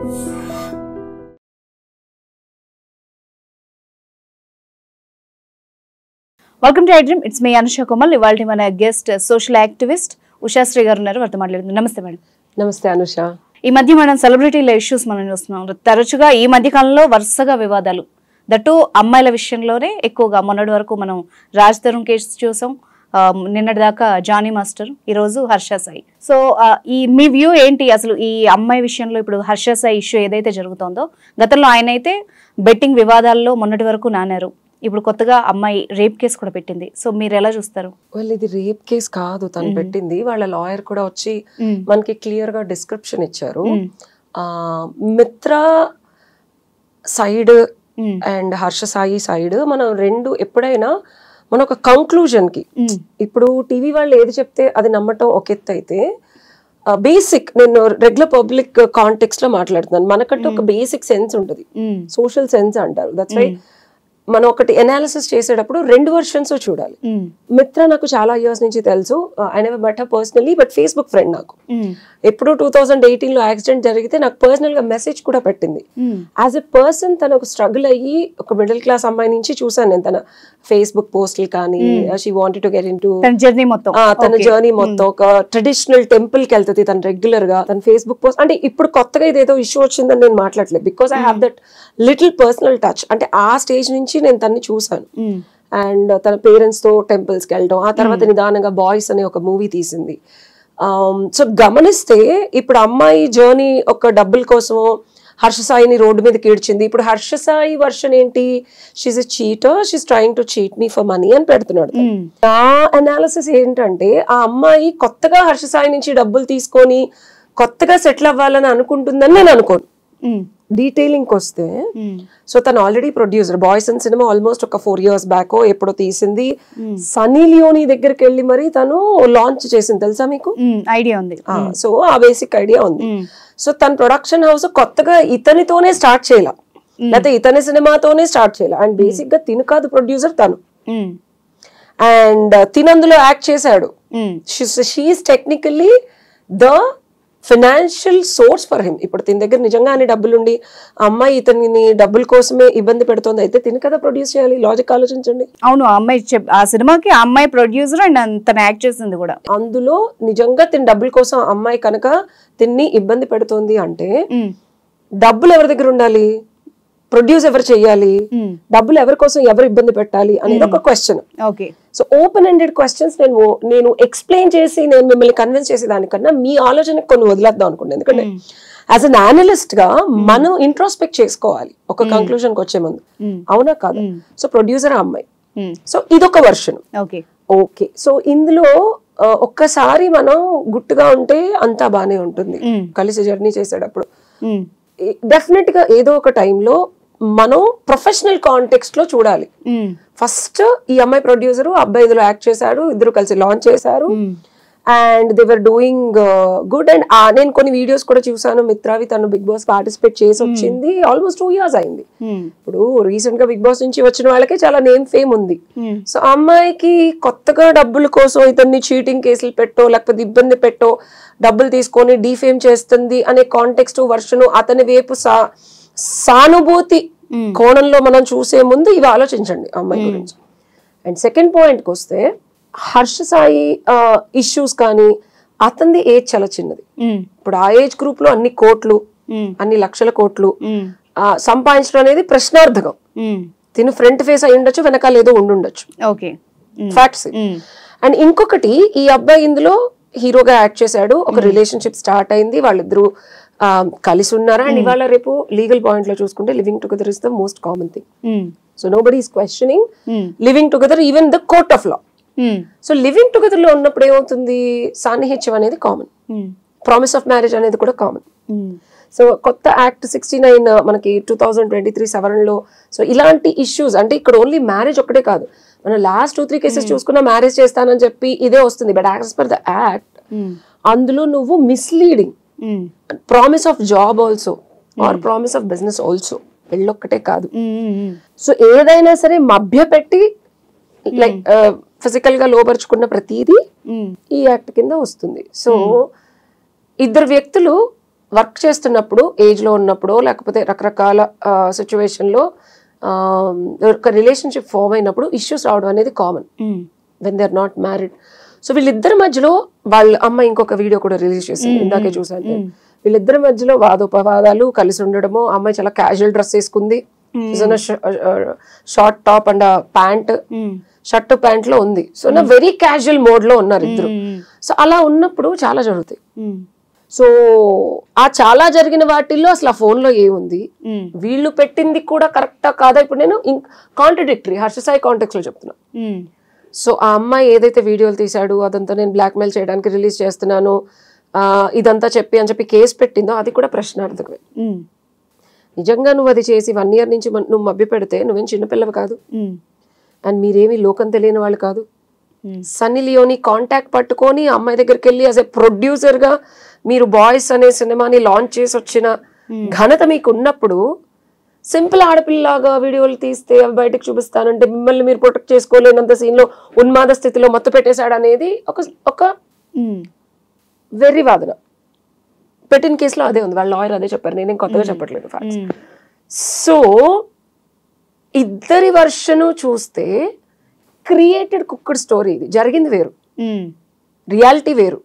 Welcome to iDream. It's me Anusha Komal. ఇవాళ మన guest social activist Ushasri గారు ఉన్నారు. వారితో మాట్లాడుతుంది. నమస్తే మేడం. నమస్తే అనుష. ఈ మధ్య మనం సెలబ్రిటీల ఇష్యూస్ మనం చూస్తున్నాం. తరచుగా ఈ మధ్య కాలంలో వరుసగా వివాదాలు, దట్టు అమ్మాయిల విషయంలోనే ఎక్కువగా. మొన్నటి వరకు మనం రాజ్ తరుణ్ కేసు చూసాం, నిన్నటి దాకా జానీ మాస్టర్, ఈరోజు హర్ష సాయి. సో మీ వ్యూ ఏంటి అసలు ఈ అమ్మాయి విషయంలో? ఇప్పుడు హర్ష సాయి ఇష్యూ ఏదైతే జరుగుతుందో, గతంలో ఆయన అయితే బెట్టింగ్ వివాదాల్లో మొన్నటి వరకు నానారు. ఇప్పుడు కొత్తగా అమ్మాయి రేప్ కేసు కూడా పెట్టింది. సో మీరు ఎలా చూస్తారు? ఇది రేప్ కేసు కాదు తను పెట్టింది. వాళ్ళ లాయర్ కూడా వచ్చి మనకి క్లియర్ గా డిస్క్రిప్షన్ ఇచ్చారు. మిత్ర side and Harsha Sai side మనం రెండు ఎప్పుడైనా మన ఒక కంక్లూజన్ కి, ఇప్పుడు టీవీ వాళ్ళు ఏది చెప్తే అది నమ్మటం ఒక ఎత్తు అయితే, బేసిక్ నేను రెగ్యులర్ పబ్లిక్ కాంటెక్స్ట్ లో మాట్లాడుతున్నాను. మనకంటే ఒక బేసిక్ సెన్స్ ఉంటుంది, సోషల్ సెన్స్ అంటారు. దట్స్ వై మనం ఒకటి ఎనాలిసిస్ చేసేటప్పుడు రెండు వర్షన్స్ చూడాలి. మిత్ర నాకు చాలా ఇయర్స్ నుంచి తెలుసు. I never met her personally, but Facebook friend నాకు. ఎప్పుడు 2018 లో యాక్సిడెంట్ జరిగితే నాకు పర్సనల్ గా మెసేజ్ కూడా పెట్టింది. యాజ్ ఎ పర్సన్ తను ఒక స్ట్రగుల్ అయ్యి ఒక మిడిల్ క్లాస్ అమ్మాయి నుంచి చూసాను నేను తన ఫేస్బుక్ పోస్టులు కానీ. She wanted to get into తన జర్నీ మొత్తం. ఒక ట్రెడిషనల్ టెంపుల్ కి వెళ్తుంది తను రెగ్యులర్ గా. తన ఫేస్బుక్ పోస్ట్ అంటే ఇప్పుడు కొత్తగా ఇదేదో ఇష్యూ వచ్చిందని నేను మాట్లాడలేదు, because I have that little personal touch. అంటే ఆ స్టేజ్ నుంచి నేను తన్ని చూసాను. అండ్ తన పేరెంట్స్ తో టెంపుల్స్ కి వెళ్ళడం, ఆ తర్వాత నిదానంగా బాయ్స్ అనే ఒక మూవీ తీసింది. సో గమనిస్తే ఇప్పుడు అమ్మాయి జర్నీ ఒక డబ్బుల కోసమో హర్ష సాయిని రోడ్డు మీదకి ఈడ్చింది. ఇప్పుడు హర్ష సాయి వర్షన్ ఏంటి? She's a cheater, she's trying to cheat me for money అని పెడుతున్నాడు. నా అనాలిసిస్ ఏంటంటే, ఆ అమ్మాయి కొత్తగా హర్ష సాయి నుంచి డబ్బులు తీసుకొని కొత్తగా సెటిల్ అవ్వాలని అనుకుంటుందని నేను అనుకోను. డీటెయిలింగ్ వస్తే, సో తను already producer. Boys and cinema almost ఒక 4 years బ్యాక్ ఎప్పుడో తీసింది. సన్నీ లియోనీ దగ్గరికి వెళ్ళి మరి తను లాంచ్ చేసింది, తెలుసా మీకు? ఐడియా ఉంది. సో ఆ బేసిక్ ఐడియా ఉంది. సో తన ప్రొడక్షన్ హౌస్ కొత్తగా ఇతనితోనే స్టార్ట్ చేయాల, లేకపోతే ఇతని సినిమాతోనే స్టార్ట్ చేయాల. అండ్ బేసిక్ గా తిను కాదు ప్రొడ్యూసర్, తను. అండ్ తినందులో యాక్ట్ చేశాడు. She's technically the financial source for him. ఇప్పుడు తిన దగ్గర నిజంగానే డబ్బులుండి అమ్మాయి ఇతని డబ్బుల కోసమే ఇబ్బంది పెడుతోంది అయితే తిని కదా ప్రొడ్యూస్ చేయాలి. లాజిక్ ఆలోచించండి. అవును, అమ్మాయి ఆ సినిమాకి అమ్మాయి ప్రొడ్యూసర్ అండ్ తను యాక్ట్ చేసింది కూడా. అందులో నిజంగా తిని డబ్బుల కోసం అమ్మాయి కనుక తిన్ని ఇబ్బంది పెడుతోంది అంటే డబ్బులు ఎవరి దగ్గర ఉండాలి? ప్రొడ్యూస్ ఎవరు చెయ్యాలి? డబ్బులు ఎవరి కోసం ఎవరు ఇబ్బంది పెట్టాలి అనేది ఒక question. So open ended questions నేను ఎక్స్ప్లెయిన్ చేసి నేను మిమ్మల్ని కన్విన్స్ చేసే దానికన్నా మీ ఆలోచనకు కొన్ని వదిలేద్దాం అనుకోండి. ఎందుకంటే యాజ్ అన్ అనలిస్ట్ గా మనం ఇంట్రోస్పెక్ట్ చేసుకోవాలి ఒక కంక్లూజన్ కి వచ్చే ముందు, అవునా కాదు? సో ప్రొడ్యూసర్ అమ్మాయి, సో ఇదొక వర్షన్. ఓకే, సో ఇందులో ఒక్కసారి మనం గుట్టుగా ఉంటే అంతా బానే ఉంటుంది. కలిసి జర్నీ చేసేటప్పుడు డెఫినెట్ గా ఏదో ఒక టైంలో మనం ప్రొఫెషనల్ కాంటెక్స్ట్ లో చూడాలి. ఫస్ట్ ఈ అమ్మాయి ప్రొడ్యూసర్, అబ్బాయి ఇందులో యాక్ట్ చేశాడు, ఇద్దరు కలిసి లాంచ్ చేశారు. And they were doing good. And నేను కొన్ని వీడియోస్ కూడా చూసాను మిత్రావి. తను బిగ్ బాస్ పార్టిసిపేట్ చేసి వచ్చింది. ఆల్మోస్ట్ 2 years అయింది. ఇప్పుడు రీసెంట్ గా బిగ్ బాస్ నుంచి వచ్చిన వాళ్ళకి చాలా నేమ్ ఫేమ్ ఉంది. సో అమ్మాయికి కొత్తగా డబ్బుల కోసం ఇతన్ని చీటింగ్ కేసులు పెట్టో లేకపోతే ఇబ్బంది పెట్టో డబ్బులు తీసుకొని డీఫేమ్ చేస్తుంది అనే కాంటెక్స్ట్ వర్షన్ అతని వైపు సానుభూతి కోణంలో మనం చూసే ముందు ఇవి ఆలోచించండి అమ్మాయి గురించి. అండ్ సెకండ్ పాయింట్కి వస్తే, హర్ష సాయి ఇష్యూస్ కానీ అతనిది ఏజ్ చాలా చిన్నది. ఇప్పుడు ఆ ఏజ్ గ్రూప్ లో అన్ని కోట్లు, అన్ని లక్షల కోట్లు సంపాదించడం అనేది ప్రశ్నార్థకం. తిను ఫ్రంట్ ఫేస్ అయి ఉండొచ్చు, వెనకాల ఏదో ఉండుండొచ్చు, ఫ్యాక్ట్స్. అండ్ ఇంకొకటి, ఈ అబ్బాయి ఇందులో హీరోగా యాక్ట్ చేశాడు. ఒక రిలేషన్షిప్ స్టార్ట్ అయింది, వాళ్ళిద్దరు కలిసి ఉన్నారు. అండ్ ఇవాళ రేపు లీగల్ పాయింట్ లో చూసుకుంటే living together is the most common thing. So nobody is questioning living together, even the court of law. So living together లో ఉన్నప్పుడు ఏమవుతుంది? సాన్నిహిత్యం అనేది కామన్, ప్రామిస్ ఆఫ్ మ్యారేజ్ అనేది కూడా కామన్. సో కొత్త యాక్ట్ 69 మనకి 2023 సవరణలో సో ఇలాంటి ఇష్యూస్, అంటే ఇక్కడ ఓన్లీ మ్యారేజ్ ఒక్కటే కాదు, మనం లాస్ట్ 2-3 కేసెస్ చూసుకున్న మ్యారేజ్ చేస్తానని చెప్పి ఇదే వస్తుంది. But as per the act అందులో నువ్వు misleading, promise of job also or promise of business also, పెళ్ళొక్కటే కాదు. సో ఏదైనా సరే మభ్యపెట్టి లైక్ ఫిజికల్ గా లోపరుచుకున్న ప్రతిదీ ఈ యాక్ట్ కింద వస్తుంది. సో ఇద్దరు వ్యక్తులు వర్క్ చేస్తున్నప్పుడు ఏజ్లో ఉన్నప్పుడు లేకపోతే రకరకాల సిచ్యువేషన్లో ఒక రిలేషన్షిప్ ఫామ్ అయినప్పుడు ఇష్యూస్ రావడం అనేది common when they are not married. So వీళ్ళిద్దరి మధ్యలో వాళ్ళ అమ్మ ఇంకొక వీడియో కూడా రిలీజ్ చేసింది, ఇందాకే చూసాను. వీళ్ళిద్దరి మధ్యలో వాదోపవాదాలు, కలిసి ఉండడము. అమ్మాయి చాలా క్యాజువల్ డ్రెస్ వేసుకుంది, short top and pant, shirt pant లో ఉంది. సో నా వెరీ క్యాజువల్ మోడ్ లో ఉన్నారు ఇద్దరు. సో అలా ఉన్నప్పుడు చాలా జరుగుతాయి. సో ఆ చాలా జరిగిన వాటిల్లో అసలు ఆ ఫోన్ లో ఏముంది, వీళ్ళు పెట్టింది కూడా కరెక్టా కాదా, ఇప్పుడు నేను కాంట్రడిక్టరీ హర్ష సాయి కాంటెక్స్ట్ లో చెప్తున్నా. సో ఆ అమ్మాయి ఏదైతే వీడియోలు తీశాడు అదంతా నేను బ్లాక్మెయిల్ చేయడానికి రిలీజ్ చేస్తున్నాను ఇదంతా అని చెప్పి కేసు పెట్టిందో అది కూడా ప్రశ్నార్థకమే. నిజంగా నువ్వు అది చేసి 1 year నుంచి నువ్వు మభ్య పెడితే నువ్వేం చిన్నపిల్లవి కాదు, అండ్ మీరేమి లోకం తెలియని వాళ్ళు కాదు. సన్నీ లియోని కాంటాక్ట్ పట్టుకొని అమ్మాయి దగ్గరికి వెళ్ళి యాజ్ ఎ ప్రొడ్యూసర్ గా మీరు బాయ్స్ అనే సినిమాని లాంచ్ చేసి వచ్చిన ఘనత మీకు ఉన్నప్పుడు సింపుల్ ఆడపిల్లలాగా వీడియోలు తీస్తే అవి బయటకు చూపిస్తానంటే మిమ్మల్ని మీరు ప్రొటెక్ట్ చేసుకోలేనంత సీన్ లో ఉన్మాద స్థితిలో మత్తు పెట్టేశాడు అనేది ఒక వెర్రి వాదన. పెట్టిన కేసులో అదే ఉంది, వాళ్ళ లాయర్ అదే చెప్పారు, నేనేం కొత్తగా చెప్పట్లేదు ఫ్యాక్ట్స్. సో ఇద్దరి వర్షను చూస్తే క్రియేటెడ్ కుక్డ్ స్టోరీ, ఇది జరిగింది వేరు, రియాలిటీ వేరు.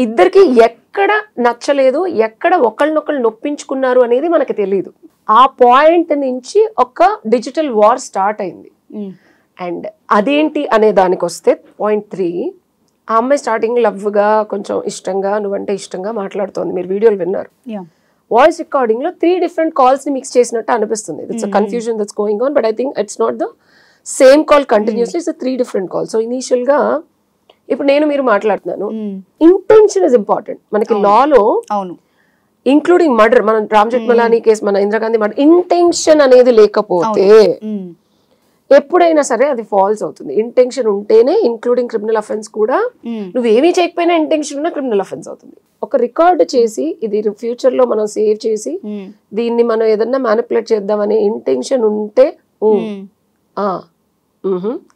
ఇద్దరికి ఎక్కడ నచ్చలేదు, ఎక్కడ ఒకళ్ళనొకళ్ళు నొప్పించుకున్నారు అనేది మనకి తెలియదు. ఆ పాయింట్ నుంచి ఒక డిజిటల్ వార్ స్టార్ట్ అయింది. అండ్ అదేంటి అనే దానికి వస్తే పాయింట్ 3, ఆ అమ్మాయి స్టార్టింగ్ లవ్గా కొంచెం ఇష్టంగా నువ్వంటే ఇష్టంగా మాట్లాడుతోంది, మీరు వీడియోలు విన్నారు. వాయిస్ రికార్డింగ్ లో 3 different calls ని మిక్స్ చేసినట్టు అనిపిస్తుంది. It's a confusion that's going on, but I think it's not the same call continuously, it's 3 different calls. So initial గా ఇప్పుడు నేను మీరు మాట్లాడుతున్నాను, ఇంటెన్షన్ ఇస్ ఇంపార్టెంట్ మనకి లాలో, ఇంక్లూడింగ్ మర్డర్. మనం రామ్ జెఠ్మలానీ కేసు, మన ఇందిరాగాంధీ మర్డర్, ఇంటెన్షన్ అనేది లేకపోతే ఎప్పుడైనా సరే అది ఫాల్స్ అవుతుంది. ఇంటెన్షన్ ఉంటేనే, ఇంక్లూడింగ్ క్రిమినల్ అఫెన్స్ కూడా, నువ్వేమీ చేయకపోయినా ఇంటెన్షన్ ఉన్నా క్రిమినల్ అఫెన్స్ అవుతుంది. ఒక రికార్డ్ చేసి ఇది ఫ్యూచర్ లో మనం సేవ్ చేసి దీన్ని మనం ఏదన్నా మ్యానిపులేట్ చేద్దామనే ఇంటెన్షన్ ఉంటే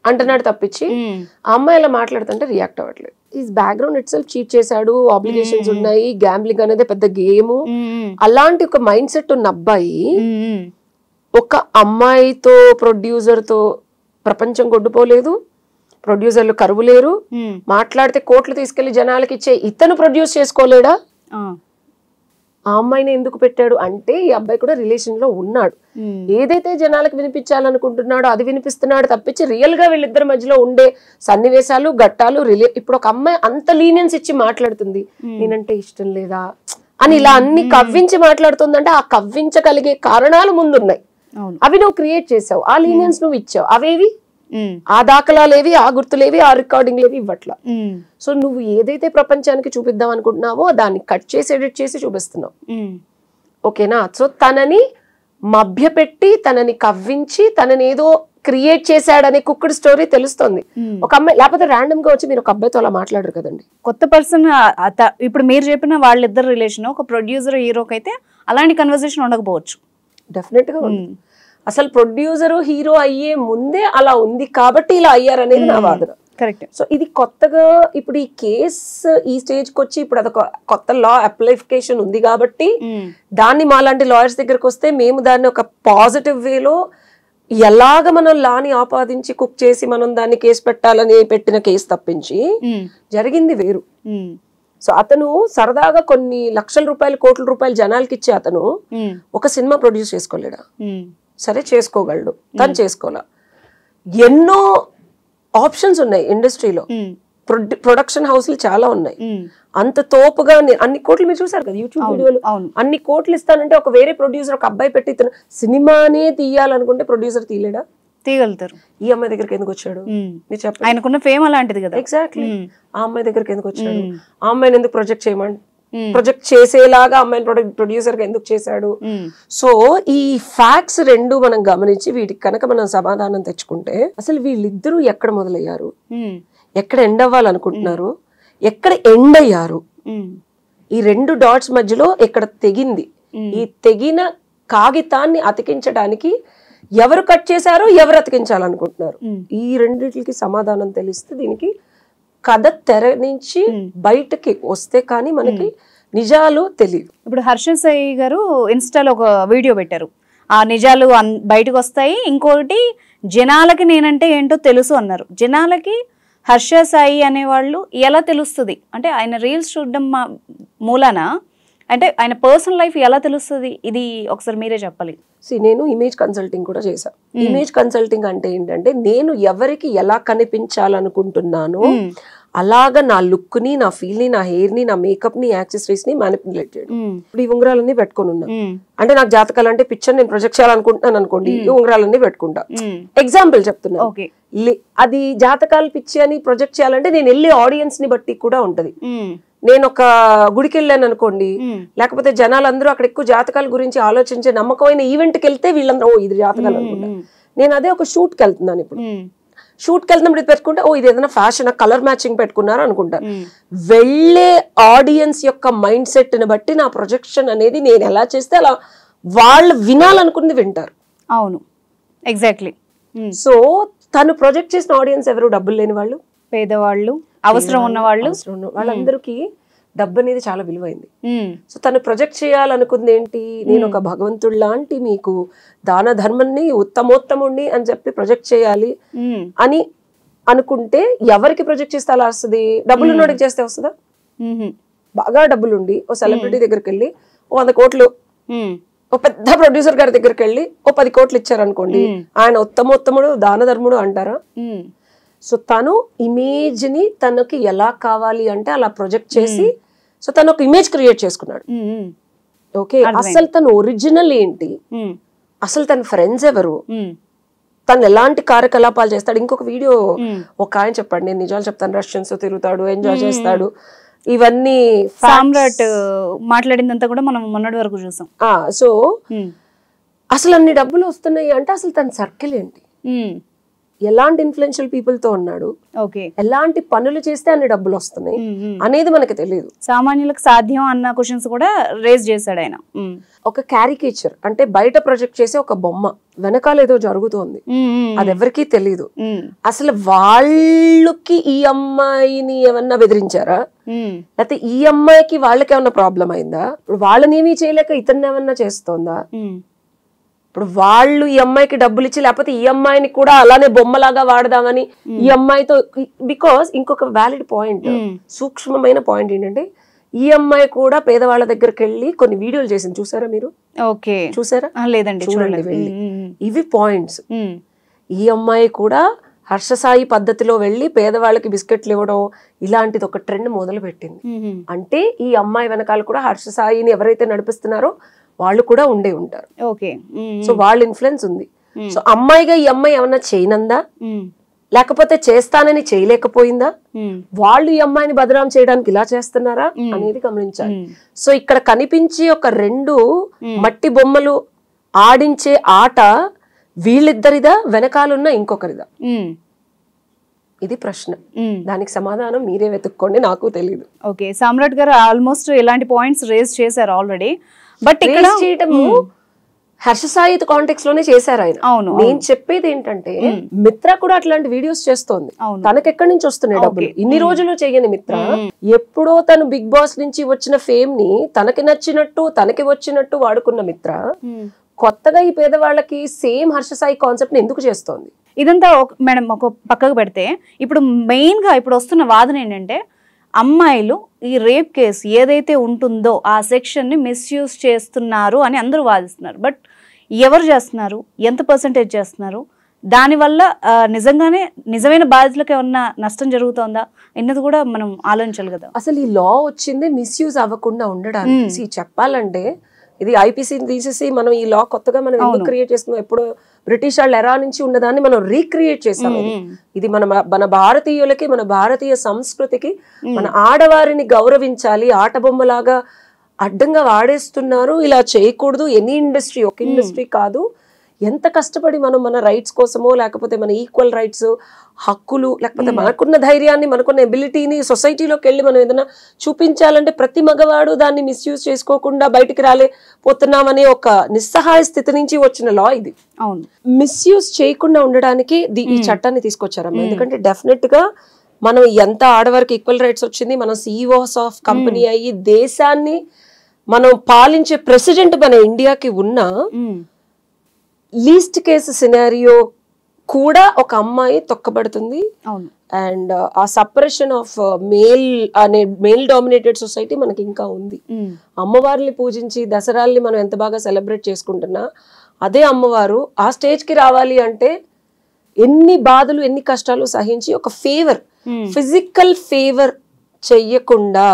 అంటున్నాడు తప్పించి ఆ అమ్మాయి అలా మాట్లాడుతుంటే రియాక్ట్ అవ్వట్లేదు. ఈ బ్యాక్గ్రౌండ్ ఇట్ సెల్ఫ్ చీట్ చేశాడు, ఆబ్లిగేషన్స్ ఉన్నాయి, గ్యాంబ్లింగ్ అనేది పెద్ద గేమ్, అలాంటి ఒక మైండ్ సెట్ ఉన్న అబ్బాయి ఒక అమ్మాయితో ప్రొడ్యూసర్తో ప్రపంచం కొట్టుపోలేదు, ప్రొడ్యూసర్లు కరువు లేరు, మాట్లాడితే కోట్లు తీసుకెళ్లి జనాలకి ఇచ్చే ఇతను ప్రొడ్యూస్ చేసుకోలేడా? ఆ అమ్మాయిని ఎందుకు పెట్టాడు అంటే ఈ అబ్బాయి కూడా రిలేషన్ లో ఉన్నాడు, ఏదైతే జనాలకు వినిపించాలనుకుంటున్నాడో అది వినిపిస్తున్నాడు తప్పించి రియల్ గా వీళ్ళిద్దరి మధ్యలో ఉండే సన్నివేశాలు ఘట్టాలు ఇప్పుడు ఒక అమ్మాయి అంత లీనియన్స్ ఇచ్చి మాట్లాడుతుంది, నేనంటే ఇష్టం లేదా అని ఇలా అన్ని కవ్వించి మాట్లాడుతుందంటే ఆ కవ్వించగలిగే కారణాలు ముందున్నాయి, అవి నువ్వు క్రియేట్ చేసావు, ఆ లీనియన్స్ నువ్వు ఇచ్చావు, అవేవి ఆ దాఖలాలేవి, ఆ గుర్తులేవి, ఆ రికార్డింగ్ లేవి ఇవ్వట్లా. సో నువ్వు ఏదైతే ప్రపంచానికి చూపిద్దాం అనుకుంటున్నావో దాన్ని కట్ చేసి ఎడిట్ చేసి చూపిస్తున్నావు, ఓకేనా? సో తనని మభ్యపెట్టి తనని కవ్వించి తనని ఏదో క్రియేట్ చేశాడనే కుక్కడి స్టోరీ తెలుస్తుంది. ఒక అమ్మాయి లేకపోతే ర్యాండమ్ గా వచ్చి మీరు ఒక అబ్బాయితో అలా మాట్లాడరు కదండి. కొత్త పర్సన్ ఇప్పుడు మీరు చెప్పిన వాళ్ళిద్దరు రిలేషన్ ఒక ప్రొడ్యూసర్ హీరోకి అయితే అలాంటి కన్వర్సేషన్ ఉండకపోవచ్చు. డెఫినెట్ గా ఉంది. అసలు ప్రొడ్యూసర్ హీరో అయ్యే ముందే అలా ఉంది కాబట్టి ఇలా అయ్యారనేది నా వాదన. కరెక్ట్. సో ఇది కొత్తగా ఇప్పుడు ఈ కేసు ఈ స్టేజ్ కి వచ్చి ఇప్పుడు అదొక కొత్త లా అప్లికేషన్ ఉంది కాబట్టి దాన్ని మాలాంటి లాయర్స్ దగ్గరకు వస్తే మేము దాన్ని ఒక పాజిటివ్ వేలో ఎలాగ మనం లాని ఆపాదించి కుక్ చేసి మనం దాన్ని కేసు పెట్టాలని పెట్టిన కేసు తప్పించి జరిగింది వేరు. సో అతను సరదాగా కొన్ని లక్షల రూపాయలు కోట్ల రూపాయలు జనాలకి ఇచ్చే అతను ఒక సినిమా ప్రొడ్యూస్ చేసుకోలేడా? సరే చేసుకోగలడు, తను చేసుకోలే. ఎన్నో ఆప్షన్స్ ఉన్నాయి ఇండస్ట్రీలో, ప్రొడక్షన్ హౌస్లు చాలా ఉన్నాయి, అంత తోపుగా అన్ని కోట్లు మీరు చూసారు కదా యూట్యూబ్ వీడియోలు, అన్ని కోట్లు ఇస్తానంటే ఒక వేరే ప్రొడ్యూసర్ ఒక అబ్బాయి పెట్టి ఇతను సినిమానే తీయాలనుకుంటే ప్రొడ్యూసర్ తీయలేడా? తీయగలుగుతారు. ఈ అమ్మాయి దగ్గరికి ఎందుకు వచ్చాడు మీరు చెప్పండి? ఆయనకున్న ఫేమ్ అలాంటిది కదా. ఎగ్జాక్ట్లీ. ఆ అమ్మాయి దగ్గరికి ఎందుకు వచ్చాడు? ఆ అమ్మాయిని ఎందుకు ప్రొజెక్ట్ చేసేలాగా అమ్మాయిని ప్రొడ్యూసర్ గా ఎందుకు చేశాడు? సో ఈ ఫ్యాక్ట్స్ రెండు మనం గమనించి వీటికి కనుక మనం సమాధానం తెచ్చుకుంటే అసలు వీళ్ళిద్దరూ ఎక్కడ మొదలయ్యారు, ఎక్కడ ఎండ్ అవ్వాలనుకుంటున్నారు, ఎక్కడ ఎండ్ అయ్యారు, ఈ 2 డాట్స్ మధ్యలో ఎక్కడ తెగింది, ఈ తెగిన కాగితాన్ని అతికించడానికి ఎవరు కట్ చేశారో ఎవరు అతికించాలనుకుంటున్నారు, ఈ రెండిటికి సమాధానం తెలిస్తే దీనికి కథ తెర నుంచి బయటకి వస్తే కానీ మనకి నిజాలు తెలియదు. ఇప్పుడు హర్ష సాయి గారు ఇన్స్టాలో ఒక వీడియో పెట్టారు, ఆ నిజాలు బయటకు వస్తాయి, ఇంకొకటి జనాలకి నేనంటే ఏంటో తెలుసు అన్నారు. జనాలకి హర్ష సాయి అనేవాళ్ళు ఎలా తెలుస్తుంది అంటే ఆయన రీల్స్ చూడడం మూలాన, అంటే ఆయన పర్సనల్ లైఫ్ ఎలా తెలుస్తుంది, ఇది ఒకసారి మీరే చెప్పాలి. నేను ఇమేజ్ కన్సల్టింగ్ కూడా చేశాను. ఇమేజ్ కన్సల్టింగ్ అంటే ఏంటంటే నేను ఎవరికి ఎలా కనిపించాలనుకుంటున్నానో అలాగా నా లుక్ ని, నా ఫీల్ ని, నా హెయిర్ ని, నా మేకప్ ని, యాక్సెసరీస్ ని మ్యానిపులేట్ చేయడం. ఇప్పుడు ఈ ఉంగరాలన్నీ పెట్టుకుని ఉన్నా అంటే నాకు జాతకాలు అంటే పిక్చర్ నేను ప్రొజెక్ట్ చేయాలనుకుంటున్నాను అనుకోండి, ఈ ఉంగరాలన్నీ పెట్టుకుంటా. ఎగ్జాంపుల్ చెప్తున్నా. అది జాతకాలు పిచ్చి అని ప్రొజెక్ట్ చేయాలంటే నేను వెళ్ళే ఆడియన్స్ ని బట్టి కూడా ఉంటది. నేను ఒక గుడికి వెళ్ళాను అనుకోండి, లేకపోతే జనాలందరూ అక్కడ ఎక్కువ జాతకాల గురించి ఆలోచించే నమ్మకమైన ఈవెంట్కి వెళ్తే వీళ్ళందరూ ఓ ఇది జాతకాలు అనుకుంటా. నేను అదే ఒక షూట్కి వెళ్తున్నాను, ఇప్పుడు షూట్కి వెళ్తున్నప్పుడు ఇది పెట్టుకుంటే ఓ ఇది ఏదైనా ఫ్యాషన్ కలర్ మ్యాచింగ్ పెట్టుకున్నారు అనుకుంటా. వెళ్ళే ఆడియన్స్ యొక్క మైండ్ సెట్ ని బట్టి నా ప్రొజెక్షన్ అనేది నేను ఎలా చేస్తే అలా వాళ్ళు వినాలనుకుంది వింటారు. అవును, ఎగ్జాక్ట్లీ. సో తను ప్రొజెక్ట్ చేసిన ఆడియన్స్ ఎవరు? డబ్బులు లేని వాళ్ళు, పేదవాళ్ళు, అవసరం ఉన్న వాళ్ళు, వాళ్ళందరికీ డబ్బు అనేది చాలా విలువైంది. సో తను ప్రొజెక్ట్ చేయాలనుకుంది ఏంటి, నేను ఒక భగవంతుడు లాంటి మీకు దాన ధర్మాన్ని ఉత్తమోత్తముణ్ణి అని చెప్పి ప్రొజెక్ట్ చేయాలి అని అనుకుంటే ఎవరికి ప్రొజెక్ట్ చేస్తే అలా వస్తుంది? డబ్బులు ఉన్నోడికి చేస్తే వస్తుందా? బాగా డబ్బులుండి ఓ సెలబ్రిటీ దగ్గరికి వెళ్ళి ఓ 100 కోట్లు, ఓ పెద్ద ప్రొడ్యూసర్ గారి దగ్గరికి వెళ్ళి ఓ 10 కోట్లు ఇచ్చారనుకోండి, ఆయన ఉత్తమోత్తముడు దాన ధర్ముడు అంటారా? సో తను ఇమేజ్ ని తనకి ఎలా కావాలి అంటే అలా ప్రొజెక్ట్ చేసి, సో తను ఒక ఇమేజ్ క్రియేట్ చేసుకున్నాడు. ఓకే, అసలు తను ఒరిజినల్ ఏంటి, అసలు తన ఫ్రెండ్స్ ఎవరు, తను ఎలాంటి కార్యకలాపాలు చేస్తాడు. ఇంకొక వీడియో ఒక ఆయన చెప్పాడు, నేను నిజాలు చెప్తాను, రష్యన్స్ తో తిరుగుతాడు, ఎంజాయ్ చేస్తాడు, ఇవన్నీ సామ్రాట్ మాట్లాడిందంతా కూడా మనం మొన్నటి వరకు చూసాం. సో అసలు అన్ని డబ్బులు వస్తున్నాయి అంటే అసలు తన సర్కిల్ ఏంటి, ఎలాంటి ఇన్ఫ్లుయెన్షియల్ పీపుల్ తో ఉన్నాడు, ఎలాంటి పనులు చేస్తే అన్ని డబ్బులు వస్తున్నాయి అనేది మనకి తెలియదు. సామాన్యులకు సాధ్యం అన్న క్వశ్చన్స్ కూడా రేజ్ చేశాడు ఆయన. ఒక క్యారికేచర్ అంటే బయట ప్రొజెక్ట్ చేసే ఒక బొమ్మ వెనకాల ఏదో జరుగుతోంది, అది ఎవరికీ తెలీదు. అసలు వాళ్ళకి ఈ అమ్మాయిని ఏమన్నా బెదిరించారా, లేకపోతే ఈ అమ్మాయికి వాళ్ళకి ఏమన్నా ప్రాబ్లం అయిందా, ఇప్పుడు వాళ్ళనేమీ చేయలేక ఇతన్ని ఏమన్నా చేస్తోందా, ఇప్పుడు వాళ్ళు ఈ అమ్మాయికి డబ్బులు ఇచ్చి లేకపోతే ఈ అమ్మాయిని కూడా అలానే బొమ్మలాగా వాడదామని ఈ అమ్మాయితో. బికాస్ ఇంకొక వ్యాలిడ్ పాయింట్, సూక్ష్మమైన పాయింట్ ఏంటంటే ఈ అమ్మాయి కూడా పేదవాళ్ళ దగ్గరికి వెళ్ళి కొన్ని వీడియోలు చేసింది, చూసారా మీరు? ఓకే, చూసారా? లేదండి, చూడండి వెళ్ళి. ఇవి పాయింట్స్. ఈ అమ్మాయి కూడా హర్ష సాయి పద్ధతిలో వెళ్ళి పేదవాళ్ళకి బిస్కెట్లు ఇవ్వడం ఇలాంటిది ఒక ట్రెండ్ మొదలు పెట్టింది. అంటే ఈ అమ్మాయి వెనకాల కూడా హర్ష సాయిని ఎవరైతే నడిపిస్తున్నారో వాళ్ళు కూడా ఉండే ఉంటారు. సో వాళ్ళ ఇన్ఫ్లుయెన్స్ ఉంది. సో అమ్మాయిగా ఈ అమ్మాయి ఏమన్నా చేయనందా, లేకపోతే చేస్తానని చేయలేకపోయిందా, వాళ్ళు ఈ అమ్మాయిని బదనాం చేయడానికి ఇలా చేస్తున్నారా అనేది గమనించాలి. సో ఇక్కడ కనిపించే ఒక 2 మట్టి బొమ్మలు ఆడించే ఆట వీళ్ళిద్దరిదా, వెనకాలన్న ఇంకొకరిదా? ఇది ప్రశ్న. దానికి సమాధానం మీరే వెతుక్కోండి, నాకు తెలియదు. ఓకే, సామ్రాట్ గారు ఆల్మోస్ట్ ఇలాంటి పాయింట్స్ రేజ్ చేశారు ఆల్రెడీ. బట్ ఇక్కడ చేయటము హర్ష సాయి కాంటెక్స్ట్ లోనే చేశారు ఆయన. నేను చెప్పేది ఏంటంటే మిత్ర కూడా అట్లాంటి వీడియోస్ చేస్తోంది. తనకెక్కడి నుంచి వస్తున్నాయి డబ్బులు? ఇన్ని రోజులు చెయ్యని మిత్ర ఎప్పుడో తను బిగ్ బాస్ నుంచి వచ్చిన ఫేమ్ ని తనకి నచ్చినట్టు తనకి వచ్చినట్టు వాడుకున్న మిత్ర కొత్తగా ఈ పేదవాళ్ళకి సేమ్ హర్ష సాయి కాన్సెప్ట్ ని ఎందుకు చేస్తోంది? ఇదంతా మేడం ఒక పక్కకు పెడితే ఇప్పుడు మెయిన్ గా ఇప్పుడు వస్తున్న వాదన ఏంటంటే అమ్మాయిలు ఈ రేప్ కేసు ఏదైతే ఉంటుందో ఆ సెక్షన్ ని మిస్యూజ్ చేస్తున్నారు అని అందరూ వాదిస్తున్నారు. బట్ ఎవరు చేస్తున్నారు, ఎంత పర్సెంటేజ్ చేస్తున్నారు, దానివల్ల నిజంగానే నిజమైన బాధితులకు ఏమన్నా నష్టం జరుగుతుందా అన్నది కూడా మనం ఆలోచించాలి కదా. అసలు ఈ లా వచ్చిందే మిస్యూజ్ అవ్వకుండా ఉండడానికి. చెప్పాలంటే ఇది ఐపీసీని తీసేసి మనం ఈ లా కొత్తగా మనం ఎందుకు క్రియేట్ చేస్తున్నాం? ఎప్పుడు బ్రిటిష్ వాళ్ళ ఎరా నుంచి ఉన్నదాన్ని మనం రీక్రియేట్ చేసాం. ఇది మన భారతీయులకి, మన భారతీయ సంస్కృతికి, మన ఆడవారిని గౌరవించాలి. ఆట బొమ్మలాగా అడ్డంగా వాడేస్తున్నారు, ఇలా చేయకూడదు. ఎనీ ఇండస్ట్రీ, ఒక ఇండస్ట్రీ కాదు, ఎంత కష్టపడి మనం మన రైట్స్ కోసమో లేకపోతే మన ఈక్వల్ రైట్స్, హక్కులు, లేకపోతే మనకున్న ధైర్యాన్ని, మనకున్న ఎబిలిటీని సొసైటీలోకి వెళ్ళి మనం ఏదైనా చూపించాలంటే ప్రతి మగవాడు దాన్ని మిస్యూజ్ చేసుకోకుండా బయటికి రాలేపోతున్నామనే ఒక నిస్సహాయ స్థితి నుంచి వచ్చిన లా ఇది. మిస్యూజ్ చేయకుండా ఉండడానికి ఈ చట్టాన్ని తీసుకొచ్చారమ్మా. ఎందుకంటే డెఫినెట్ గా మనం ఎంత ఆడవారికి ఈక్వల్ రైట్స్ వచ్చింది, మనం CEOs ఆఫ్ కంపెనీ అయ్యి దేశాన్ని మనం పాలించే ప్రెసిడెంట్ మన ఇండియాకి ఉన్న లీస్ట్ కేసు సినారియో కూడా ఒక అమ్మాయి తొక్కబడుతుంది. అండ్ ఆ separation of male dominated society మనకి ఇంకా ఉంది. అమ్మవారిని పూజించి దసరాల్ని మనం ఎంత బాగా సెలబ్రేట్ చేసుకుంటున్నా అదే అమ్మవారు ఆ స్టేజ్ కి రావాలి అంటే ఎన్ని బాధలు ఎన్ని కష్టాలు సహించి ఒక ఫేవర్, ఫిజికల్ ఫేవర్ చెయ్యకుండా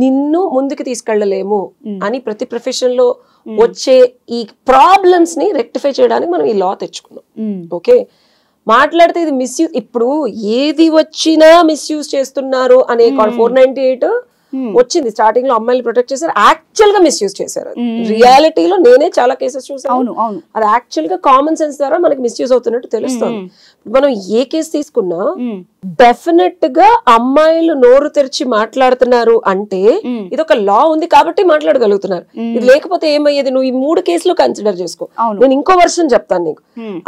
నిన్ను ముందుకు తీసుకెళ్ళలేము అని ప్రతి ప్రొఫెషన్ లో వచ్చే ఈ ప్రాబ్లమ్స్ ని రెక్టిఫై చేయడానికి మనం ఈ లా తెచ్చుకున్నాం. ఓకే, మాట్లాడితే ఇది మిస్యూజ్, ఇప్పుడు ఏది వచ్చినా మిస్యూజ్ చేస్తున్నారు అనే 498 వచ్చింది. స్టార్టింగ్ లో అమ్మాయిలు ప్రొటెక్ట్ చేశారు, యాక్చువల్ గా మిస్యూజ్ చేశారు. రియాలిటీలో నేనే చాలా కేసెస్ చూసాను. అది యాక్చువల్ గా కామన్ సెన్స్ ద్వారా మనకి మిస్యూజ్ అవుతున్నట్టు తెలుస్తుంది. మనం ఏ కేసు తీసుకున్నా డెఫినెట్ గా అమ్మాయిలు నోరు తెరిచి మాట్లాడుతున్నారు అంటే ఇది ఒక లా ఉంది కాబట్టి మాట్లాడగలుగుతున్నారు. ఇది లేకపోతే ఏమయ్యేది? నువ్వు ఈ 3 కేసులు కన్సిడర్ చేసుకో. నేను ఇంకో వర్షన్ చెప్తాను నీకు.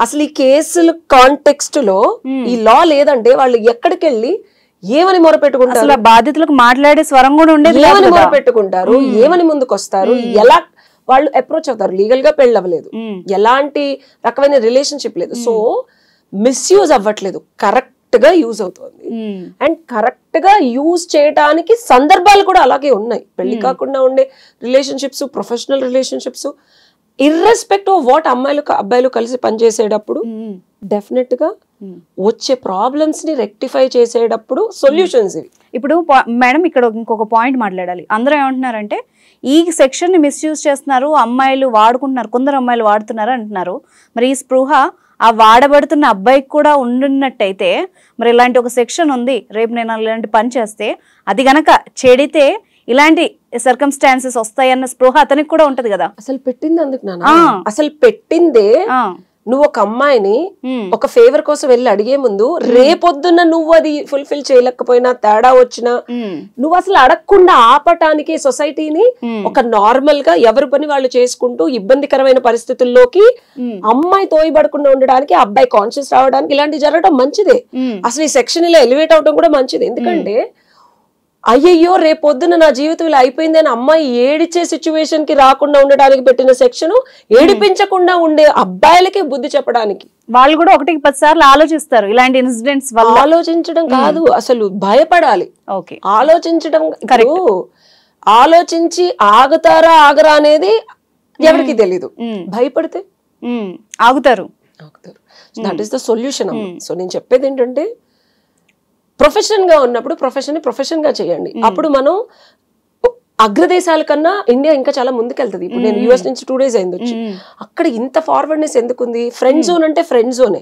అసలు ఈ కేసుల కాంటెక్స్ట్ లో ఈ లా లేదంటే వాళ్ళు ఎక్కడికి వెళ్ళి ఏమని మొరపెట్టుకుంటారు? బాధితులకు మాట్లాడే స్వరం కూడా ఉండేది. ఏమని మొరపెట్టుకుంటారు, ఏమని ముందుకు వస్తారు, ఎలా వాళ్ళు అప్రోచ్ అవుతారు? లీగల్ గా పెళ్ళి అవ్వలేదు, ఎలాంటి రకమైన రిలేషన్షిప్ లేదు. సో మిస్యూజ్ అవ్వట్లేదు, కరెక్ట్ గా యూజ్ అవుతుంది. అండ్ కరెక్ట్ గా యూజ్ చేయడానికి సందర్భాలు కూడా అలాగే ఉన్నాయి. పెళ్లి కాకుండా ఉండే relationships, professional relationships, irrespective of what అబ్బాయిలు కలిసి పనిచేసేటప్పుడు డెఫినెట్ గా వచ్చే ప్రాబ్లమ్స్ ని రెక్టిఫై చేసేటప్పుడు సొల్యూషన్స్ ఇవి. ఇప్పుడు మేడం ఇక్కడ ఇంకొక పాయింట్ మాట్లాడాలి. అందరూ ఏమంటున్నారంటే ఈ సెక్షన్ ని మిస్యూజ్ చేస్తున్నారు, అమ్మాయిలు వాడుకుంటున్నారు, కొందరు అమ్మాయిలు వాడుతున్నారు అంటున్నారు. మరి ఈ స్పృహ ఆ వాడబడుతున్న అబ్బాయికి కూడా ఉండున్నట్టయితే మరి ఇలాంటి ఒక సెక్షన్ ఉంది, రేపు నేను ఇలాంటి పని చేస్తే అది గనక చెడితే ఇలాంటి సర్కమ్స్టాన్సెస్ వస్తాయన్న స్పృహ అతనికి కూడా ఉంటది కదా. అసలు పెట్టింది అందుకు నాన్న, అసలు పెట్టిందే నువ్వు ఒక అమ్మాయిని ఒక ఫేవర్ కోసం వెళ్ళి అడిగే ముందు రేపొద్దున్న నువ్వు అది ఫుల్ఫిల్ చేయలేకపోయినా, తేడా వచ్చినా నువ్వు అసలు అడగకుండా ఆపటానికి సొసైటీని ఒక నార్మల్ గా ఎవరి పని వాళ్ళు చేసుకుంటూ ఇబ్బందికరమైన పరిస్థితుల్లోకి అమ్మాయి తోయబడకుండా ఉండడానికి, అబ్బాయి కాన్షియస్ రావడానికి ఇలాంటివి జరగడం మంచిదే. అసలు ఈ సెక్షన్ ఇలా ఎలివేట్ అవడం కూడా మంచిది. ఎందుకంటే అయ్యయ్యో రేపొద్దున నా జీవితం ఇలా అయిపోయింది అని అమ్మాయి ఏడిచే సిచ్యువేషన్ కి రాకుండా ఉండడానికి పెట్టిన సెక్షన్, ఏడిపించకుండా ఉండే అబ్బాయిలకి బుద్ధి చెప్పడానికి. వాళ్ళు కూడా 1-10 సార్లు ఆలోచిస్తారు ఇలాంటి ఇన్సిడెంట్స్ వల్ల. ఆలోచించడం కాదు, అసలు భయపడాలి. ఆలోచించడం, ఆలోచించి ఆగుతారా ఆగరా అనేది ఎవరికి తెలీదు. భయపడితే ఆగుతారు. That is the solution. So నేను చెప్పేది ఏంటంటే ప్రొఫెషన్ గా ఉన్నప్పుడు ప్రొఫెషన్ గా చేయండి. అప్పుడు మనం అగ్రదేశాల కన్నా ఇండియా ఇంకా చాలా ముందుకెళ్తుంది. ఇప్పుడు నేను US నుంచి 2 days అయింది వచ్చి, అక్కడ ఇంత ఫార్వర్డ్నెస్ ఎందుకుంది? ఫ్రెండ్ జోన్ అంటే ఫ్రెండ్ జోనే,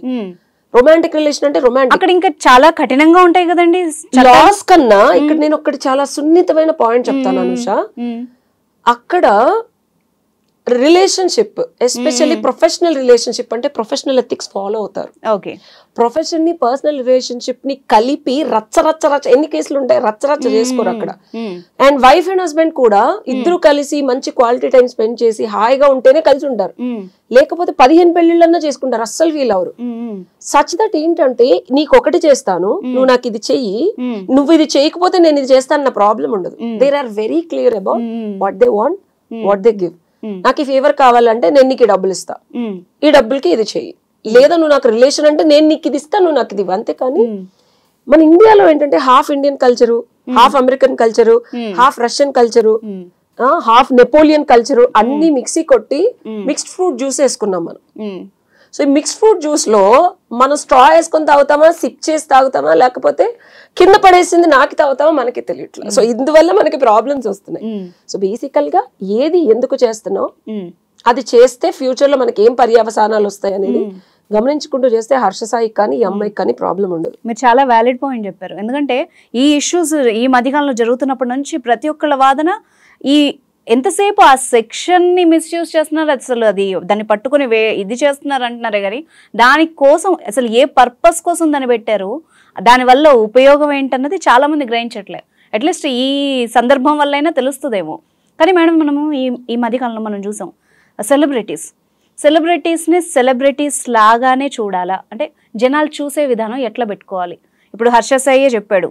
రొమాంటిక్ రిలేషన్ అంటే రొమాంటిక్. అక్కడ ఇంకా చాలా కఠినంగా ఉంటాయి కదండి లాస్ కన్నా. ఇక్కడ నేను ఒకటి చాలా సున్నితమైన పాయింట్ చెప్తాను అనుష. అక్కడ రిలేషన్షిప్, ఎస్పెషల్లీ ప్రొఫెషనల్ రిలేషన్షిప్ అంటే ప్రొఫెషనల్ ఎథిక్స్ ఫాలో అవుతారు. ప్రొఫెషన్ ని పర్సనల్ రిలేషన్షిప్ ని కలిపి రచ్చ ఎన్ని కేసులు ఉంటాయి, రచ్చ చేసుకోరు అక్కడ. అండ్ వైఫ్ అండ్ హస్బెండ్ కూడా ఇద్దరు కలిసి మంచి క్వాలిటీ టైం స్పెండ్ చేసి హాయిగా ఉంటేనే కలిసి ఉంటారు. లేకపోతే 15 పెళ్లిళ్ళన్నా చేసుకుంటారు, అస్సలు ఫీల్ అవరు. సచ్ దట్ ఏంటంటే నీకు ఒకటి చేస్తాను, నువ్వు నాకు ఇది చెయ్యి, నువ్వు ఇది చేయకపోతే నేను ఇది చేస్తాను, నా ప్రాబ్లం ఉండదు. There are very clear about what they want, what they give. నాకు ఈ ఫేవర్ కావాలంటే నేను నీకు డబ్బులు ఇస్తా, ఈ డబ్బులకి ఇది చెయ్యి. లేదా నువ్వు నాకు రిలేషన్ అంటే నేను నీకు ఇది ఇస్తా, నువ్వు నాకు ఇది. అంతే. కానీ మన ఇండియాలో ఏంటంటే half Indian culture, half American culture, half Russian culture, half Napoleon culture అన్ని మిక్సీ కొట్టి మిక్స్డ్ ఫ్రూట్ జ్యూస్ వేసుకున్నాం మనం. సో ఈ మిక్స్డ్ ఫ్రూట్ జ్యూస్ లో మనం స్ట్రా వేసుకొని తాగుతామా, సిప్ చేసి తాగుతామా, లేకపోతే కింద పడేసింది నాకి తాగుతామా మనకి తెలియట్లేదు. సో ఇందువల్ల మనకి ప్రాబ్లమ్స్ వస్తున్నాయి. సో బేసికల్ గా ఏది ఎందుకు చేస్తున్నావు, అది చేస్తే ఫ్యూచర్ లో మనకి ఏం పర్యవసానాలు వస్తాయి అనేది గమనించుకుంటూ చేస్తే హర్షసాయికి కానీ ఈ అమ్మాయికి కానీ ప్రాబ్లం ఉండదు. మీరు చాలా వ్యాలిడ్ పాయింట్ చెప్పారు. ఎందుకంటే ఈ ఇష్యూస్ ఈ మధ్యకాలంలో జరుగుతున్నప్పటి నుంచి ప్రతి ఒక్కళ్ళ వాదన ఈ ఎంతసేపు ఆ సెక్షన్ ని మిస్యూజ్ చేస్తున్నారు, అసలు అది దాన్ని పట్టుకుని ఇది చేస్తున్నారు అంటున్నారే కానీ దానికోసం అసలు ఏ పర్పస్ కోసం దాన్ని పెట్టారు, దానివల్ల ఉపయోగం ఏంటన్నది చాలా మంది గ్రహించట్లేదు. అట్లీస్ట్ ఈ సందర్భం వల్ల అయినా తెలుస్తుందేమో. కానీ మేడం మనము ఈ మధ్యకాలంలో మనం చూసాం సెలబ్రిటీస్ని సెలబ్రిటీస్ లాగానే చూడాలా అంటే జనాలు చూసే విధానం ఎట్లా పెట్టుకోవాలి. ఇప్పుడు హర్ష సాయే చెప్పాడు,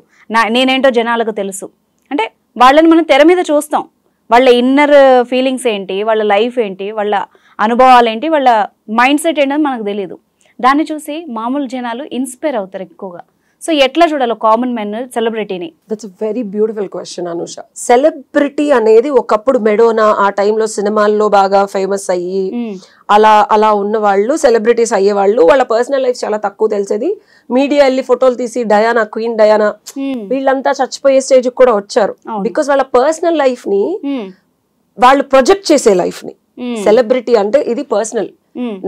నేనేంటో జనాలకు తెలుసు అంటే. వాళ్ళని మనం తెర మీద చూస్తాం, వాళ్ళ ఇన్నర్ ఫీలింగ్స్ ఏంటి, వాళ్ళ లైఫ్ ఏంటి, వాళ్ళ అనుభవాలు ఏంటి, వాళ్ళ మైండ్ సెట్ ఏంటని మనకు తెలియదు. దాన్ని చూసి మామూలు జనాలు ఇన్స్పైర్ అవుతారు ఎక్కువగా. సో ఎట్లా చూడాలి కామన్ మెన్ సెలబ్రిటీని? That's very beautiful question Anusha. Celebrity అనేది ఒకప్పుడు మెడోనా ఆ టైంలో సినిమాల్లో బాగా ఫేమస్ అయ్యి అలా ఉన్న వాళ్ళు సెలబ్రిటీస్ అయ్యేవాళ్ళు. వాళ్ళ పర్సనల్ లైఫ్ చాలా తక్కువ తెలిసేది. మీడియా వెళ్ళి ఫోటోలు తీసి డయానా, క్వీన్ డయానా వీళ్ళంతా చచ్చిపోయే స్టేజ్ కూడా వచ్చారు. బికాస్ వాళ్ళ పర్సనల్ లైఫ్ ని వాళ్ళు ప్రొజెక్ట్ చేసే లైఫ్ ని. సెలబ్రిటీ అంటే ఇది పర్సనల్,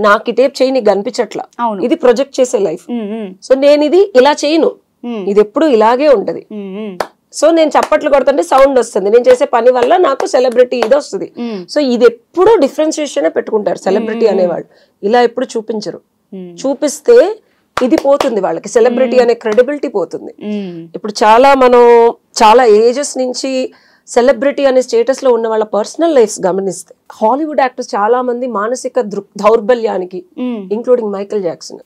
నాకు ఈ టేప్ చేయి నీకు కనిపించట్లా, ఇది ప్రొజెక్ట్ చేసే లైఫ్. సో నేను ఇది ఇలా చేయను, ఇది ఎప్పుడు ఇలాగే ఉంటది. సో నేను చప్పట్లు కొడుతుంటే సౌండ్ వస్తుంది, నేను చేసే పని వల్ల నాకు సెలబ్రిటీ ఇది వస్తుంది. సో ఇది ఎప్పుడు డిఫరెన్షియేషన్ పెట్టుకుంటారు సెలబ్రిటీ అనేవాళ్ళు. ఇలా ఎప్పుడు చూపించరు. చూపిస్తే ఇది పోతుంది వాళ్ళకి, సెలబ్రిటీ అనే క్రెడిబిలిటీ పోతుంది. ఇప్పుడు చాలా ఏజెస్ నుంచి సెలబ్రిటీ అనే స్టేటస్ లో ఉన్న వాళ్ళ పర్సనల్ లైఫ్స్ గమనిస్తే హాలీవుడ్ యాక్టర్స్ చాలా మంది మానసిక దౌర్బల్యానికి, ఇంక్లూడింగ్ మైకేల్ జాక్సన్.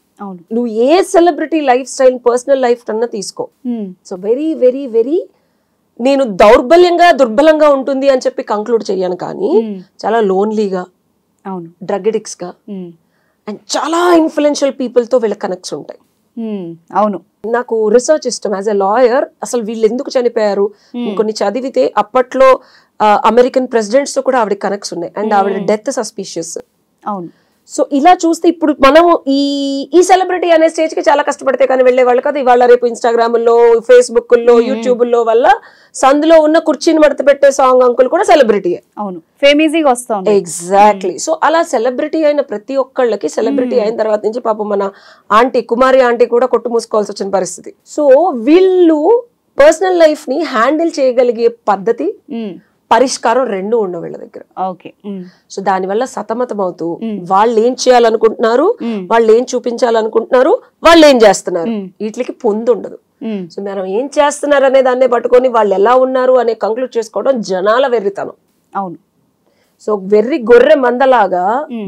నువ్వు ఏ celebrity life style personal life కన్నా తీసుకో. సో వెరీ వెరీ వెరీ నేను దుర్బలంగా ఉంటుంది అని చెప్పి కంక్లూడ్ చెయ్యాను, కానీ చాలా లోన్లీగా, డ్రగ్ అడిక్ట్స్ గా అండ్ చాలా ఇన్ఫ్లుయెన్షియల్ పీపుల్ తో వీళ్ళ కనెక్ట్స్ ఉంటాయి. అవును, నాకు రీసెర్చ్ ఇష్టం. యాజ్ ఎ లాయర్ అసలు వీళ్ళు ఎందుకు చనిపోయారు కొన్ని చదివితే అప్పట్లో అమెరికన్ ప్రెసిడెంట్స్ తో కూడా ఆవిడ కనెక్ట్స్ ఉన్నాయి అండ్ ఆవిడ డెత్ సస్పీషియస్. అవును. సో ఇలా చూస్తే ఇప్పుడు మనము ఈ సెలబ్రిటీ అనే స్టేజ్ కి చాలా కష్టపడితే కానీ వెళ్లే వాళ్ళు కదా. ఇవాళ రేపు ఇన్స్టాగ్రామ్ లో, ఫేస్బుక్ లో, యూట్యూబ్ లో వల్ల సందులో ఉన్న కుర్చీని మడత పెట్టే సాంగ్ అంకుల్ కూడా సెలబ్రిటీ. అవును, ఫేమీజీగా వస్తాం. ఎగ్జాక్ట్లీ. సో అలా సెలబ్రిటీ అయిన ప్రతి ఒక్కళ్ళకి సెలబ్రిటీ అయిన తర్వాత నుంచి పాపం మన కుమారి ఆంటీ కూడా కొట్టు మూసుకోవాల్సి వచ్చిన పరిస్థితి. సో వీళ్ళు పర్సనల్ లైఫ్ ని హ్యాండిల్ చేయగలిగే పద్ధతి, పరిష్కారం రెండు ఉండవు వీళ్ళ దగ్గర. సో దానివల్ల సతమతం అవుతూ వాళ్ళు ఏం చేయాలనుకుంటున్నారు, వాళ్ళు ఏం చూపించాలనుకుంటున్నారు, వాళ్ళు ఏం చేస్తున్నారు, వీటికి పొందు ఉండదు. సో మనం ఏం చేస్తున్నారు అనే దాన్నే పట్టుకొని వాళ్ళు ఎలా ఉన్నారు అనే కంక్లూడ్ చేసుకోవడం జనాల వెర్రితనం. అవును. సో వెర్రి గొర్రె మందలాగా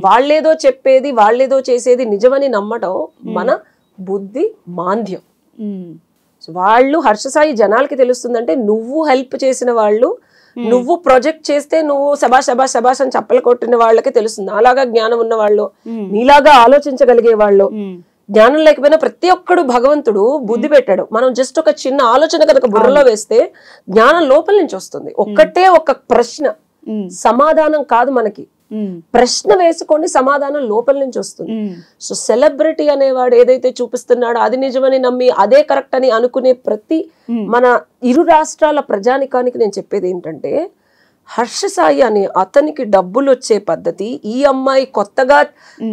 వాళ్ళేదో చెప్పేది, వాళ్ళేదో చేసేది నిజమని నమ్మటం మన బుద్ధి మాంద్యం. సో వాళ్ళు హర్ష సాయి జనాలకి తెలుస్తుందంటే నువ్వు హెల్ప్ చేసిన వాళ్ళు, నువ్వు ప్రొజెక్ట్ చేస్తే నువ్వు శబాష్ శబాష్ శబాష్ అని చప్పలు కొట్టిన వాళ్ళకి తెలుస్తుంది. అలాగా జ్ఞానం ఉన్న వాళ్ళు, నీలాగా ఆలోచించగలిగే వాళ్ళు, జ్ఞానం లేకపోయినా ప్రతి ఒక్కడు భగవంతుడు బుద్ధి పెట్టాడు. మనం జస్ట్ ఒక చిన్న ఆలోచన కనుక బుర్రలో వేస్తే జ్ఞానం లోపల నుంచి వస్తుంది. ఒక్కటే ఒక ప్రశ్న, సమాధానం కాదు మనకి, ప్రశ్న వేసుకోండి, సమాధానం లోపల నుంచి వస్తుంది. సో సెలబ్రిటీ అనేవాడు ఏదైతే చూపిస్తున్నాడో అది నిజమని నమ్మి అదే కరెక్ట్ అని అనుకునే ప్రతి మన ఇరు రాష్ట్రాల ప్రజానికానికి నేను చెప్పేది ఏంటంటే, హర్ష సాయి అనే అతనికి డబ్బులు వచ్చే పద్ధతి, ఈ అమ్మాయి కొత్తగా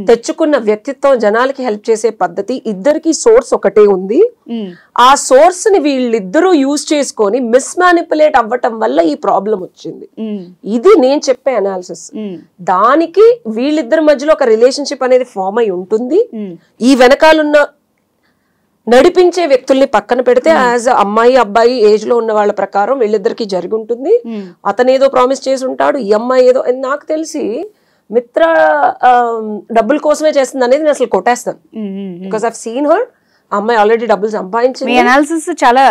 తెచ్చుకున్న వ్యక్తిత్వం జనాలకి హెల్ప్ చేసే పద్ధతి, ఇద్దరికి సోర్స్ ఒకటే ఉంది. ఆ సోర్స్ ని వీళ్ళిద్దరూ యూజ్ చేసుకొని మిస్మానిపులేట్ అవ్వటం వల్ల ఈ ప్రాబ్లం వచ్చింది. ఇది నేను చెప్పే అనాలిసిస్. దానికి వీళ్ళిద్దరి మధ్యలో ఒక రిలేషన్షిప్ అనేది ఫామ్ అయి ఉంటుంది. ఈ వెనకాలన్న నడిపించే వ్యక్తుల్ని పక్కన పెడితే యాజ్ అమ్మాయి అబ్బాయి ఏజ్ లో ఉన్న వాళ్ళ ప్రకారం వీళ్ళిద్దరికి జరిగి ఉంటుంది. అతను ఏదో ప్రామిస్ చేసి ఉంటాడు, ఈ అమ్మాయి ఏదో. నాకు తెలిసి మిత్ర డబ్బుల కోసమే చేస్తుంది అనేది నేను అసలు కొట్టేస్తాను. Because I have seen her. అమ్మాయి ఆల్రెడీ డబ్బులు సంపాదించింది. మీ అనాలిసిస్ చాలా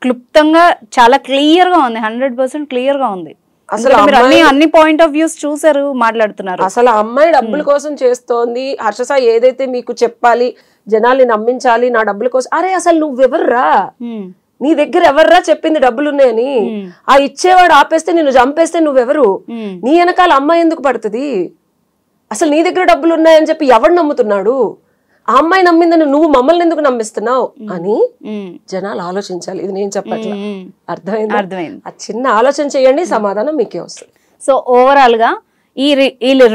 క్లుప్తంగా, చాలా క్లియర్ గా ఉంది, 100% క్లియర్ గా ఉంది. అసలు అన్ని పాయింట్ ఆఫ్ వ్యూస్ చూసారు, మాట్లాడుతున్నారు. అసలు అమ్మాయి డబ్బుల కోసం చేస్తోంది. హర్ష సాయి ఏదైతే మీకు చెప్పాలి, జనాల్ని నమ్మించాలి నా డబ్బుల కోసం, అరే అసలు నువ్వెవర్రా, నీ దగ్గర ఎవర్రా చెప్పింది డబ్బులు ఉన్నాయని? ఆ ఇచ్చేవాడు ఆపేస్తే నిన్ను చంపేస్తే నువ్వెవరు? నీ వెనకాల అమ్మాయి ఎందుకు పడుతుంది? అసలు నీ దగ్గర డబ్బులు ఉన్నాయని చెప్పి ఎవడు నమ్ముతున్నాడు? ఆ అమ్మాయి నమ్మిందని నువ్వు మమ్మల్ని ఎందుకు నమ్మిస్తున్నావు అని జనాలు ఆలోచించాలి. ఇది నేను చెప్పట్లా, అర్థమైంది? ఆ చిన్న ఆలోచన చేయండి, సమాధానం మీకే వస్తుంది. సో ఓవరాల్ గా ఈ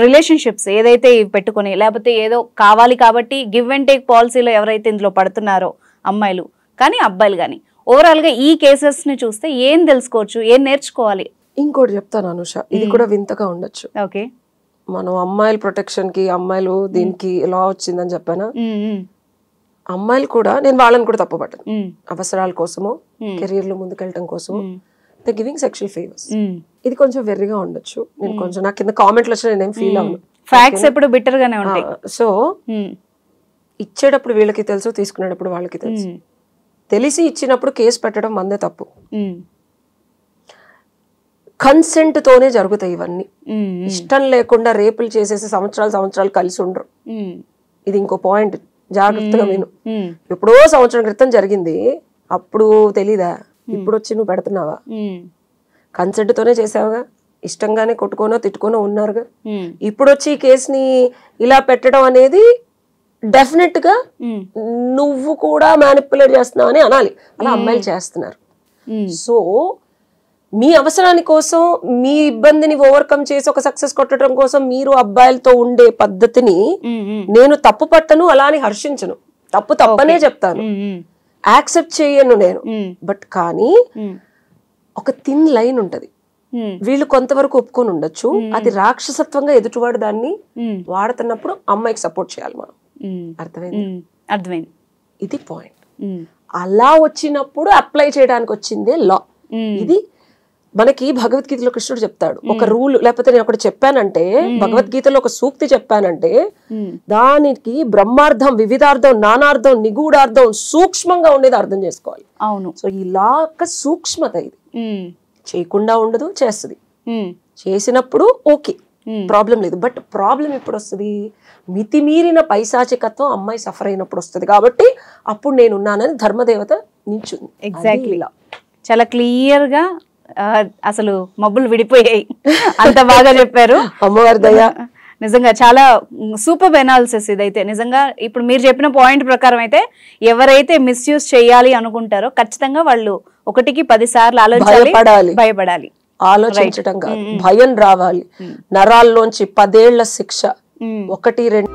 రిలేషన్షిప్స్ ఏదైతే పెట్టుకుని, లేకపోతే ఏదో కావాలి కాబట్టి గివ్ అండ్ టేక్ పాలసీలో ఎవరైతే ఇందులో పడుతున్నారో అమ్మాయిలు కానీ అబ్బాయిలు కానీ, ఓవరాల్ గా ఈ కేసెస్ ని చూస్తే ఏం తెలుసుకోవచ్చు, ఏం నేర్చుకోవాలి? ఇంకోటి చెప్తాను అనుష, ఇది కూడా వింతగా ఉండొచ్చు. ఓకే, మనం అమ్మాయిల ప్రొటెక్షన్ కి, అమ్మాయిలు దీనికి లా వచ్చిందని చెప్పానా, అమ్మాయిలు కూడా, నేను వాళ్ళని కూడా తప్పుపట్టను. అవసరాల కోసమో కెరీర్ లో ముందుకెళ్ళటం కోసమో ద గివింగ్ సెక్షువల్ ఫేవర్స్. ఇది కొంచెం వెర్రిగా ఉండొచ్చు. నేను కొంచెం నాకు కింద కామెంట్లు వచ్చినా నేనేం ఫీల్ అవును. ఫ్యాక్ట్స్ ఎప్పుడు బిటర్ గానే ఉంటాయి. సో ఇచ్చేటప్పుడు వీళ్ళకి తెలుసు, తీసుకునేటప్పుడు వాళ్ళకి తెలుసు. తెలిసి ఇచ్చినప్పుడు కేసు పెట్టడం మందే తప్పు. కన్సెంట్ తోనే జరుగుతాయి ఇవన్నీ. ఇష్టం లేకుండా రేపులు చేసేసి సంవత్సరాలు కలిసి ఉండరు. ఇది ఇంకో పాయింట్, జాగ్రత్తగా విను. ఎప్పుడో సంవత్సరం క్రితం జరిగింది, అప్పుడు తెలీదా? ఇప్పుడు వచ్చి నువ్వు పెడుతున్నావా? కన్సెంట్ తోనే చేసావుగా, ఇష్టంగానే కొట్టుకోనో తిట్టుకోనో ఉన్నారుగా. ఇప్పుడు వచ్చి ఈ కేసుని ఇలా పెట్టడం అనేది డెఫినెట్ గా నువ్వు కూడా మ్యానిపులేట్ చేస్తున్నావు అని అనాలి. అలా అమ్మాయిలు చేస్తున్నారు. సో మీ అవసరాని కోసం, మీ ఇబ్బందిని ఓవర్కమ్ చేసి ఒక సక్సెస్ కొట్టడం కోసం మీరు అబ్బాయిలతో ఉండే పద్ధతిని నేను తప్పు పట్టను, అలా అని హర్షించను. తప్పు తప్పనే చెప్తాను, యాక్సెప్ట్ చేయను నేను. బట్ కానీ ఒక థిన్ లైన్ ఉంటది. వీళ్ళు కొంతవరకు ఒప్పుకొని ఉండొచ్చు, అది రాక్షసత్వంగా ఎదుటివాడు దాన్ని వాడుతున్నప్పుడు అమ్మాయికి సపోర్ట్ చేయాలి మనం. అర్థమైంది? ఇది పాయింట్. అలా వచ్చినప్పుడు అప్లై చేయడానికి వచ్చిందే లా. ఇది మనకి భగవద్గీతలో కృష్ణుడు చెప్తాడు ఒక రూల్, లేకపోతే నేను ఒకటి చెప్పానంటే, భగవద్గీతలో ఒక సూక్తి చెప్పానంటే దానికి బ్రహ్మార్థం, వివిధార్థం, నానార్థం, నిగూఢార్థం, సూక్ష్మంగా ఉండేది అర్థం చేసుకోవాలి. అవును. సో ఈ లా యొక్క సూక్ష్మత ఇది. చేయకుండా ఉండదు, చేస్తుంది. చేసినప్పుడు ఓకే, ప్రాబ్లం లేదు. బట్ ప్రాబ్లం ఎప్పుడు వస్తుంది? మితిమీరిన పైశాచికత్వం అమ్మాయి సఫర్ అయినప్పుడు వస్తుంది. కాబట్టి అప్పుడు నేనున్నానని ధర్మదేవత నిల్చుంది. ఎగ్జాక్ట్లీ. చాలా క్లియర్ గా అసలు మబ్బులు విడిపోయాయి, అంత బాగా చెప్పారు. అమ్మవారి దయ. నిజంగా చాలా సూపర్ ఎనాలిసిస్ ఇదైతే. నిజంగా ఇప్పుడు మీరు చెప్పిన పాయింట్ ప్రకారం అయితే ఎవరైతే మిస్యూజ్ చేయాలి అనుకుంటారో ఖచ్చితంగా వాళ్ళు 1కి 10 సార్లు ఆలోచించాలి, భయపడాలి. ఆలోచించటం కాదు, భయం రావాలి. నరాల్లోంచి 10 ఏళ్ల శిక్ష, 1, 2